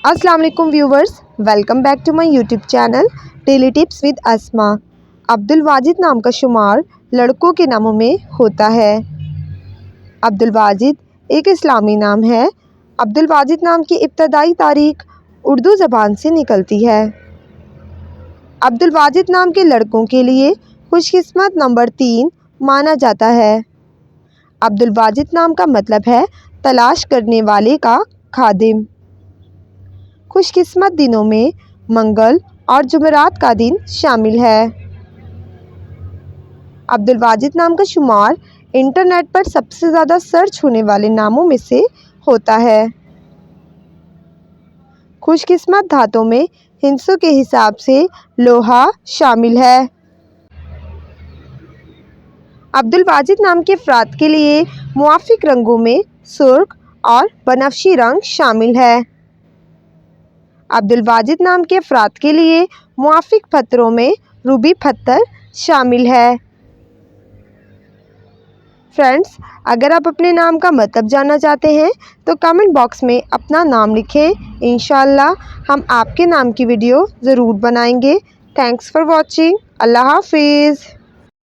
अस्सलाम वालेकुम viewers, welcome back to my YouTube channel daily tips with Asma. Abdul Wajid नाम का शुमार लड़कों के नामों में होता है। अब्दुल वाजिद एक इस्लामी नाम है। अब्दुल वाजिद नाम की इब्तदाई तारीख उर्दू ज़बान से निकलती है। अब्दुल वाजिद नाम के लड़कों के लिए खुशकिस्मत नंबर 3 माना जाता है। अब्दुल वाजिद नाम का मतलब है तलाश करने वाले का खादिम। खुशकिस्मत दिनों में मंगल और जुमेरात का दिन शामिल है। अब्दुल वाजिद नाम का शुमार इंटरनेट पर सबसे ज़्यादा सर्च होने वाले नामों में से होता है। खुशकिस्मत धातों में हिंसों के हिसाब से लोहा शामिल है। अब्दुल वाजिद नाम के अफराद के लिए मुआफिक रंगों में सुर्ख और बनफशी रंग शामिल है। अब्दुल वाजिद नाम के अफराद के लिए मुआफिक पत्थरों में रूबी पत्थर शामिल है। फ्रेंड्स, अगर आप अपने नाम का मतलब जानना चाहते हैं तो कमेंट बॉक्स में अपना नाम लिखें। इंशाअल्लाह हम आपके नाम की वीडियो ज़रूर बनाएंगे। Thanks for watching. अल्लाह हाफिज़।